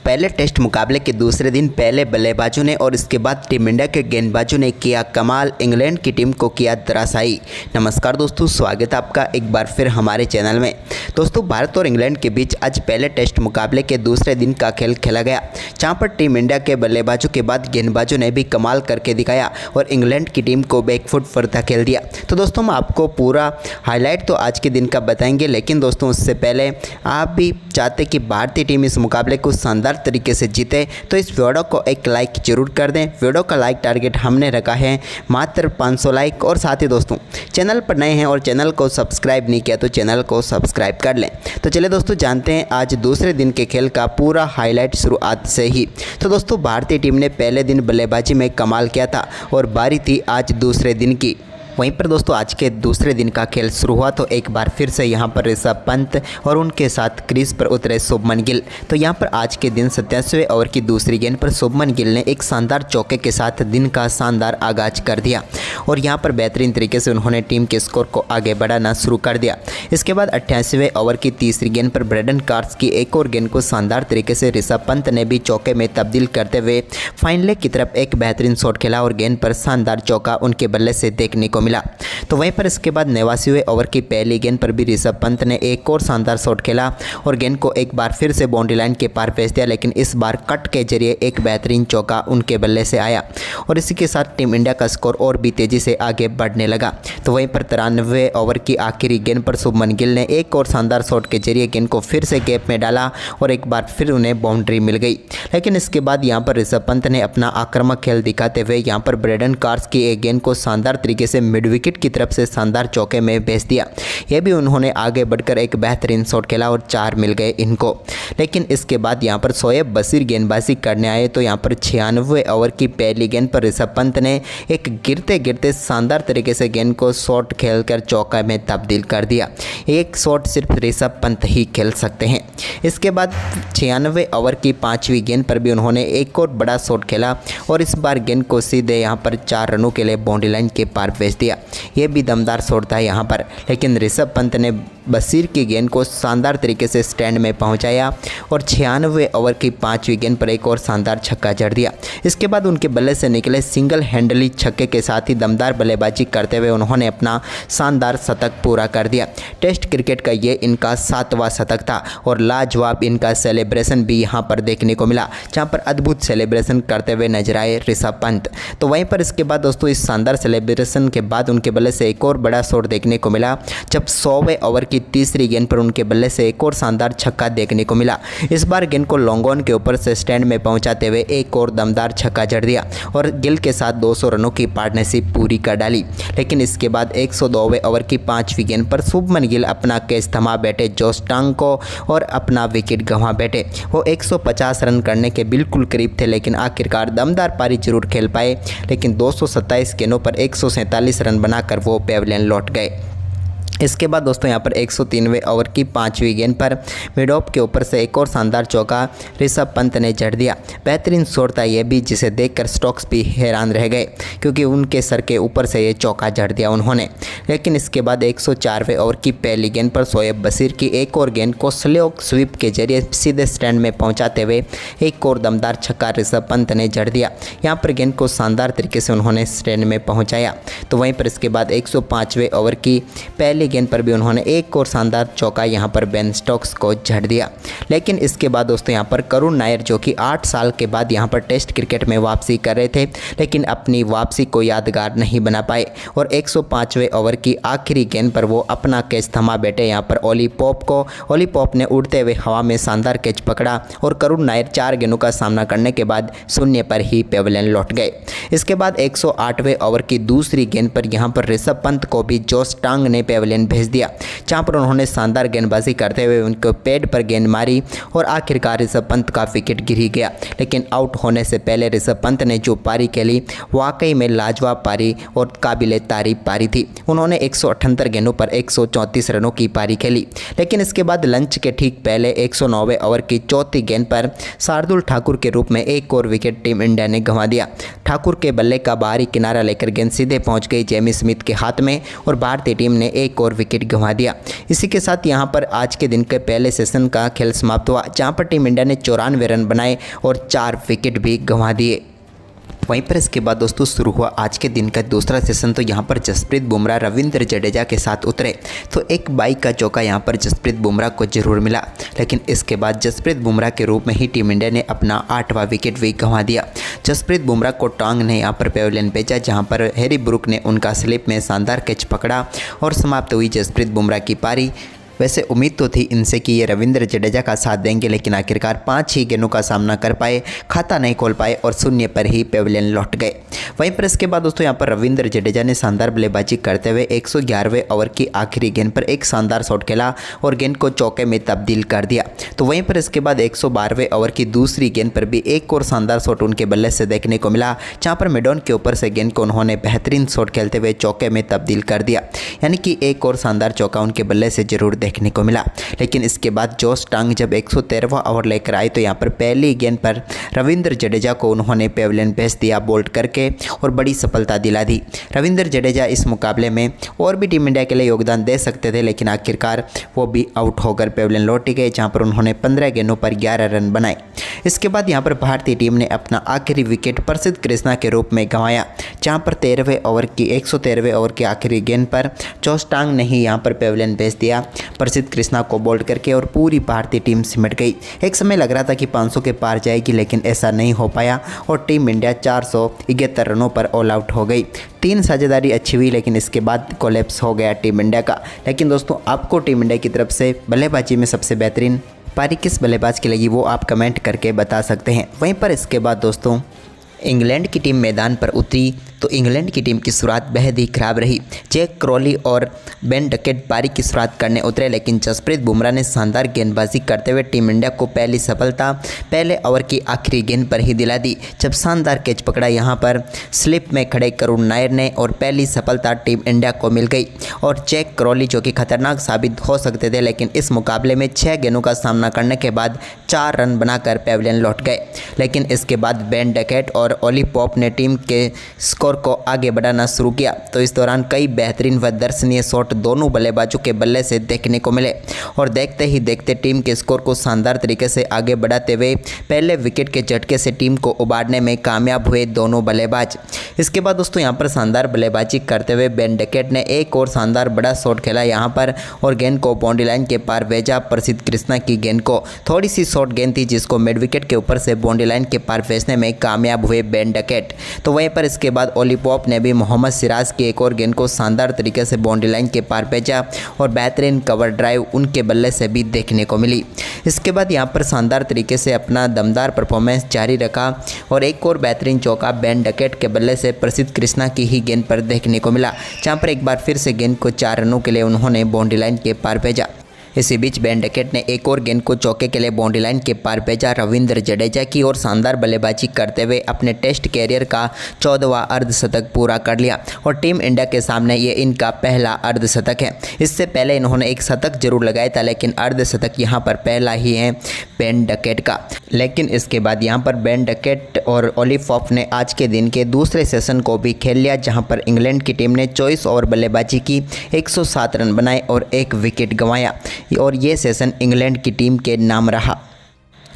पहले टेस्ट मुकाबले के दूसरे दिन पहले बल्लेबाजों ने और इसके बाद टीम इंडिया के गेंदबाजों ने किया कमाल, इंग्लैंड की टीम को किया धराशायी। नमस्कार दोस्तों, स्वागत है आपका एक बार फिर हमारे चैनल में। दोस्तों, भारत और इंग्लैंड के बीच आज पहले टेस्ट मुकाबले के दूसरे दिन का खेल खेला गया, जहां पर टीम इंडिया के बल्लेबाजों के बाद गेंदबाजों ने भी कमाल करके दिखाया और इंग्लैंड की टीम को बैकफुट पर धकेल दिया। तो दोस्तों, हम आपको पूरा हाईलाइट तो आज के दिन का बताएंगे, लेकिन दोस्तों उससे पहले आप भी चाहते कि भारतीय टीम इस मुकाबले को शानदार तरीके से जीते तो इस वीडियो को एक लाइक जरूर कर दें। वीडियो का लाइक टारगेट हमने रखा है मात्र 500 लाइक। और साथ ही दोस्तों, चैनल पर नए हैं और चैनल को सब्सक्राइब नहीं किया तो चैनल को सब्सक्राइब कर लें। तो चलिए दोस्तों, जानते हैं आज दूसरे दिन के खेल का पूरा हाईलाइट शुरुआत से ही। तो दोस्तों, भारतीय टीम ने पहले दिन बल्लेबाजी में कमाल किया था और बारी थी आज दूसरे दिन की। वहीं पर दोस्तों, आज के दूसरे दिन का खेल शुरू हुआ तो एक बार फिर से यहां पर ऋषभ पंत और उनके साथ क्रीज पर उतरे शुभमन गिल। तो यहां पर आज के दिन 87वें ओवर की दूसरी गेंद पर शुभमन गिल ने एक शानदार चौके के साथ दिन का शानदार आगाज कर दिया और यहां पर बेहतरीन तरीके से उन्होंने टीम के स्कोर को आगे बढ़ाना शुरू कर दिया। इसके बाद 88वें ओवर की तीसरी गेंद पर ब्रेंडन कार्स की एक और गेंद को शानदार तरीके से ऋषभ पंत ने भी चौके में तब्दील करते हुए फाइन लेग की तरफ एक बेहतरीन शॉट खेला और गेंद पर शानदार चौका उनके बल्ले से देखने को मिला। तो वहीं पर इसके बाद 89वें ओवर की पहली गेंद पर भी ऋषभ पंत ने एक और शानदार शॉट खेला और गेंद को एक बार फिर से बाउंड्री लाइन के पार भेज दिया, लेकिन इस बार कट के जरिए एक बेहतरीन चौका उनके बल्ले से आया और इसी के साथ टीम इंडिया का स्कोर और भी तेजी से आगे बढ़ने लगा। तो वहीं पर 93वें ओवर की आखिरी गेंद पर शुभमन गिल ने एक और शानदार शॉट के जरिए गेंद को फिर से गैप में डाला और एक बार फिर उन्हें बाउंड्री मिल गई। लेकिन इसके बाद यहां पर ऋषभ पंत ने अपना आक्रामक खेल दिखाते हुए यहां पर ब्रेंडन कार्स की एक गेंद को शानदार तरीके से मिड विकेट की तरफ से शानदार चौके में भेज दिया। यह भी उन्होंने आगे बढ़कर एक बेहतरीन शॉट खेला और 4 मिल गए इनको। लेकिन इसके बाद यहां पर शोएब बशीर गेंदबाजी करने आए तो यहां पर 96वें ओवर की पहली गेंद पर ऋषभ पंत ने एक गिरते गिरते शानदार तरीके से गेंद को शॉट खेलकर चौका में तब्दील कर दिया। एक शॉट सिर्फ ऋषभ पंत ही खेल सकते हैं। इसके बाद 96वें ओवर की 5वीं गेंद पर भी उन्होंने एक और बड़ा शॉट खेला और इस बार गेंद को सीधे यहां पर 4 रनों के लिए बाउंड्री लाइन के पार भेज दिया। ये भी दमदार शॉट था यहाँ पर, लेकिन ऋषभ पंत ने बशीर की गेंद को शानदार तरीके से स्टैंड में पहुंचाया और 96वें ओवर की 5वीं गेंद पर एक और शानदार छक्का जड़ दिया। इसके बाद उनके बल्ले से निकले सिंगल हैंडली छक्के के साथ ही दमदार बल्लेबाजी करते हुए उन्होंने अपना शानदार शतक पूरा कर दिया। टेस्ट क्रिकेट का ये इनका 7वां शतक था और लाजवाब इनका सेलिब्रेशन भी यहाँ पर देखने को मिला, जहाँ पर अद्भुत सेलिब्रेशन करते हुए नजर आए ऋषभ पंत। तो वहीं पर इसके बाद दोस्तों, इस शानदार सेलिब्रेशन के बाद उनके बल्ले से एक और बड़ा शॉट देखने को मिला, जब 100वें ओवर की तीसरी गेंद पर उनके बल्ले से एक और शानदार छक्का देखने को मिला। इस बार गेंद को लॉन्ग ऑन के ऊपर से स्टैंड में पहुंचाते हुए एक और दमदार छक्का जड़ दिया और गिल के साथ 200 रनों की पार्टनरशिप पूरी कर डाली। लेकिन इसके बाद 102वें ओवर की 5वीं गेंद पर शुभमन गिल अपना कैच थमा बैठे जोश टांग को और अपना विकेट गंवा बैठे। वो 150 रन करने के बिल्कुल करीब थे, लेकिन आखिरकार दमदार पारी जरूर खेल पाए, लेकिन 227 गेंदों पर 147 रन बनाकर वो पेविलियन लौट गए। इसके बाद दोस्तों, यहाँ पर 103वें ओवर की 5वीं गेंद पर मिड ऑफ के ऊपर से एक और शानदार चौका ऋषभ पंत ने जड़ दिया। बेहतरीन शॉट था यह भी, जिसे देखकर स्टोक्स भी हैरान रह गए क्योंकि उनके सर के ऊपर से ये चौका जड़ दिया उन्होंने। लेकिन इसके बाद 104वें ओवर की पहली गेंद पर शोएब बशीर की एक और गेंद को स्लो स्वीप के जरिए सीधे स्टैंड में पहुँचाते हुए एक और दमदार छक्का ऋषभ पंत ने जड़ दिया। यहाँ पर गेंद को शानदार तरीके से उन्होंने स्टैंड में पहुँचाया। तो वहीं पर इसके बाद 105वें ओवर की पहली गेंद पर भी उन्होंने एक और शानदार चौका यहां पर बेन स्टोक्स को झड़ दिया। लेकिन इसके बाद दोस्तों, यहां पर करुण नायर, जो कि 8 साल के बाद यहां पर टेस्ट क्रिकेट में वापसी कर रहे थे, लेकिन अपनी वापसी को यादगार नहीं बना पाए और 105वें ओवर की आखिरी गेंद पर वो अपना कैच थमा बैठे यहां पर ओली पॉप को। ओली पॉप ने उड़ते हुए हवा में शानदार कैच पकड़ा और करुण नायर 4 गेंदों का सामना करने के बाद शून्य पर ही पेविलियन लौट गए। इसके बाद 108वें ओवर की दूसरी गेंद पर यहां पर ऋषभ पंत को भी जोश टांग ने पेविलियन भेज दिया, जहां पर उन्होंने शानदार गेंदबाजी करते हुए उनको पैड पर गेंद मारी और आखिरकार ऋषभ पंत का विकेट गिर ही गया। लेकिन आउट होने से पहले ऋषभ पंत ने जो पारी खेली वाकई में लाजवाब पारी और काबिले तारीफ पारी थी। उन्होंने 178 गेंदों पर 134 रनों की पारी खेली। लेकिन इसके बाद लंच के ठीक पहले 109वें ओवर की चौथी गेंद पर शार्दुल ठाकुर के रूप में एक और विकेट टीम इंडिया ने गंवा दिया। ठाकुर के बल्ले का बाहरी किनारा लेकर गेंद सीधे पहुंच गई जेमी स्मिथ के हाथ में और भारतीय टीम ने एक और और विकेट गंवा दिया। इसी के साथ यहां पर आज के दिन के पहले सेशन का खेल समाप्त हुआ, जहां पर टीम इंडिया ने 94 रन बनाए और 4 विकेट भी गंवा दिए। वहीं पर इसके बाद दोस्तों शुरू हुआ आज के दिन का दूसरा सेशन। तो यहाँ पर जसप्रीत बुमराह रविंद्र जडेजा के साथ उतरे तो एक बाइक का चौका यहाँ पर जसप्रीत बुमराह को जरूर मिला, लेकिन इसके बाद जसप्रीत बुमराह के रूप में ही टीम इंडिया ने अपना 8वां विकेट भी गंवा दिया। जसप्रीत बुमराह को टांग ने यहाँ पर पेविलियन भेजा, जहाँ पर हैरी ब्रूक ने उनका स्लिप में शानदार कैच पकड़ा और समाप्त हुई जसप्रीत बुमराह की पारी। वैसे उम्मीद तो थी इनसे कि ये रविंद्र जडेजा का साथ देंगे, लेकिन आखिरकार 5 ही गेंदों का सामना कर पाए, खाता नहीं खोल पाए और शून्य पर ही पेविलियन लौट गए। वहीं पर इसके बाद दोस्तों यहाँ पर रविंद्र जडेजा ने शानदार बल्लेबाजी करते हुए 111वें ओवर की आखिरी गेंद पर एक शानदार शॉट खेला और गेंद को चौके में तब्दील कर दिया। तो वहीं पर इसके बाद 112वें ओवर की दूसरी गेंद पर भी एक और शानदार शॉट उनके बल्ले से देखने को मिला, जहाँ पर मिडॉन के ऊपर से गेंद को उन्होंने बेहतरीन शॉट खेलते हुए चौके में तब्दील कर दिया। यानी कि एक और शानदार चौका उनके बल्ले से जरूर देखने को मिला। लेकिन इसके बाद जोश टांग जब 113वां ओवर लेकर आए तो यहाँ पर पहली गेंद पर रविंद्र जडेजा को उन्होंने पेविलियन भेज दिया बोल्ड करके और बड़ी सफलता दिला दी। रविंद्र जडेजा इस मुकाबले में और भी टीम इंडिया के लिए योगदान दे सकते थे, लेकिन आखिरकार वो भी आउट होकर पेविलियन लौट गए, जहाँ पर उन्होंने 15 गेंदों पर 11 रन बनाए। इसके बाद यहाँ पर भारतीय टीम ने अपना आखिरी विकेट प्रसिद्ध कृष्णा के रूप में गंवाया, जहाँ पर 113वें ओवर की आखिरी गेंद पर जोश टांग ने ही यहाँ पर पेविलियन भेज दिया प्रसिद्ध कृष्णा को बोल्ड करके और पूरी भारतीय टीम सिमट गई। एक समय लग रहा था कि 500 के पार जाएगी, लेकिन ऐसा नहीं हो पाया और टीम इंडिया 471 रनों पर ऑल आउट हो गई। 3 साझेदारी अच्छी हुई, लेकिन इसके बाद कोलैप्स हो गया टीम इंडिया का। लेकिन दोस्तों आपको टीम इंडिया की तरफ से बल्लेबाजी में सबसे बेहतरीन पारी किस बल्लेबाज की लगी वो आप कमेंट करके बता सकते हैं। वहीं पर इसके बाद दोस्तों इंग्लैंड की टीम मैदान पर उतरी तो इंग्लैंड की टीम की शुरुआत बेहद ही खराब रही। जैक क्रॉली और बेन डकेट पारी की शुरुआत करने उतरे, लेकिन जसप्रीत बुमराह ने शानदार गेंदबाजी करते हुए टीम इंडिया को पहली सफलता पहले ओवर की आखिरी गेंद पर ही दिला दी, जब शानदार कैच पकड़ा यहाँ पर स्लिप में खड़े करुण नायर ने और पहली सफलता टीम इंडिया को मिल गई। और जैक क्रॉली जो कि खतरनाक साबित हो सकते थे, लेकिन इस मुकाबले में 6 गेंदों का सामना करने के बाद 4 रन बनाकर पेविलियन लौट गए। लेकिन इसके बाद बेन डकेट और ओली पॉप ने टीम के स्कोर को आगे बढ़ाना शुरू किया। तो इस दौरान कई बेहतरीन व दर्शनीय शॉट दोनों बल्लेबाजों के बल्ले से देखने को मिले और देखते ही देखते टीम के स्कोर को शानदार तरीके से आगे बढ़ाते हुए पहले विकेट के झटके से टीम को उबारने में कामयाब हुए दोनों बल्लेबाज। इसके बाद दोस्तों यहाँ पर शानदार बल्लेबाजी करते हुए बेन डकेट ने एक और शानदार बड़ा शॉट खेला यहाँ पर और गेंद को बाउंड्री लाइन के पार भेजा प्रसिद्ध कृष्णा की गेंद को। थोड़ी सी शॉर्ट गेंद थी जिसको मिड विकेट के ऊपर से बाउंड्री लाइन के पार भेजने में कामयाब हुए बेन डकेट। तो वहीं पर इसके बाद ओली पॉप ने भी मोहम्मद सिराज की एक और गेंद को शानदार तरीके से बाउंड्री लाइन के पार भेजा और बेहतरीन कवर ड्राइव उनके बल्ले से भी देखने को मिली। इसके बाद यहां पर शानदार तरीके से अपना दमदार परफॉर्मेंस जारी रखा और एक और बेहतरीन चौका बेन डकेट के बल्ले से प्रसिद्ध कृष्णा की ही गेंद पर देखने को मिला, जहां पर एक बार फिर से गेंद को 4 रनों के लिए उन्होंने बाउंड्री लाइन के पार भेजा। इसी बीच बेन डकेट ने एक और गेंद को चौके के लिए बाउंड्री लाइन के पार भेजा रविंद्र जडेजा की और शानदार बल्लेबाजी करते हुए अपने टेस्ट कैरियर का 14वां अर्धशतक पूरा कर लिया और टीम इंडिया के सामने ये इनका पहला अर्धशतक है। इससे पहले इन्होंने एक शतक जरूर लगाया था, लेकिन अर्धशतक यहाँ पर पहला ही है बेन डकेट का। लेकिन इसके बाद यहाँ पर बेन डकेट और ओली पॉप ने आज के दिन के दूसरे सेशन को भी खेल लिया, जहाँ पर इंग्लैंड की टीम ने 24 ओवर बल्लेबाजी की, 107 रन बनाए और 1 विकेट गंवाया और ये सेशन इंग्लैंड की टीम के नाम रहा।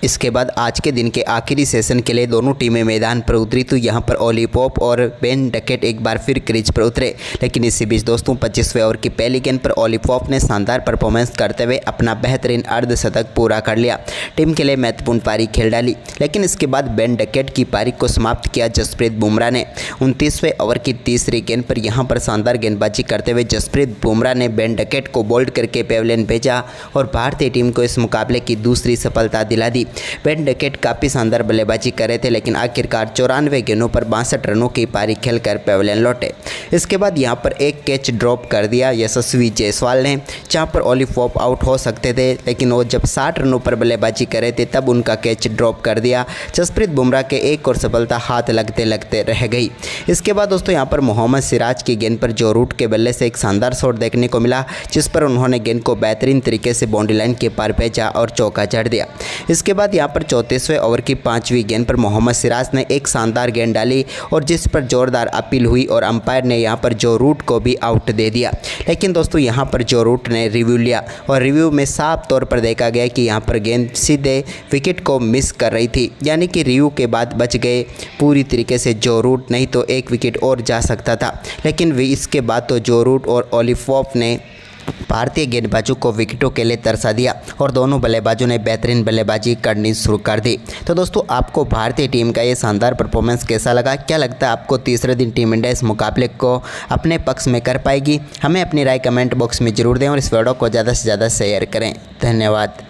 इसके बाद आज के दिन के आखिरी सेशन के लिए दोनों टीमें मैदान पर उतरी तो यहाँ पर ओली पॉप और बेन डकेट एक बार फिर क्रीज पर उतरे। लेकिन इसी बीच दोस्तों 25वें ओवर की पहली गेंद पर ओली पॉप ने शानदार परफॉर्मेंस करते हुए अपना बेहतरीन अर्धशतक पूरा कर लिया, टीम के लिए महत्वपूर्ण पारी खेल डाली। लेकिन इसके बाद बेन डकेट की पारी को समाप्त किया जसप्रीत बुमराह ने। 29वें ओवर की तीसरी गेंद पर यहाँ पर शानदार गेंदबाजी करते हुए जसप्रीत बुमराह ने बेन डकेट को बोल्ड करके पेविलियन भेजा और भारतीय टीम को इस मुकाबले की दूसरी सफलता दिला दी। बेन डकेट काफ़ी शानदार बल्लेबाजी कर रहे थे, लेकिन आखिरकार 94 गेंदों पर 62 रनों की पारी खेलकर पेविलियन लौटे। इसके बाद यहां पर एक कैच ड्रॉप कर दिया यशस्वी जायसवाल ने, जहां पर ओली पॉप आउट हो सकते थे, लेकिन वो जब 60 रनों पर बल्लेबाजी कर रहे थे तब उनका कैच ड्रॉप कर दिया। जसप्रीत बुमराह के एक और सफलता हाथ लगते लगते रह गई। इसके बाद दोस्तों यहाँ पर मोहम्मद सिराज की गेंद पर जो रूट के बल्ले से एक शानदार शॉट देखने को मिला, जिस पर उन्होंने गेंद को बेहतरीन तरीके से बाउंड्री लाइन के पार भेजा और चौका जड़ दिया। इसके बाद यहाँ पर 34वें ओवर की 5वीं गेंद पर मोहम्मद सिराज ने एक शानदार गेंद डाली और जिस पर जोरदार अपील हुई और अंपायर ने यहाँ पर जो रूट को भी आउट दे दिया। लेकिन दोस्तों यहाँ पर जो रूट ने रिव्यू लिया और रिव्यू में साफ तौर पर देखा गया कि यहाँ पर गेंद सीधे विकेट को मिस कर रही थी, यानी कि रिव्यू के बाद बच गए पूरी तरीके से जो रूट, नहीं तो एक विकेट और जा सकता था। लेकिन इसके बाद तो जो रूट और ओलिफॉफ ने भारतीय गेंदबाजों को विकेटों के लिए तरसा दिया और दोनों बल्लेबाजों ने बेहतरीन बल्लेबाजी करनी शुरू कर दी। तो दोस्तों आपको भारतीय टीम का ये शानदार परफॉर्मेंस कैसा लगा? क्या लगता है आपको तीसरे दिन टीम इंडिया इस मुकाबले को अपने पक्ष में कर पाएगी? हमें अपनी राय कमेंट बॉक्स में ज़रूर दें और इस वीडियो को ज़्यादा से ज़्यादा शेयर करें। धन्यवाद।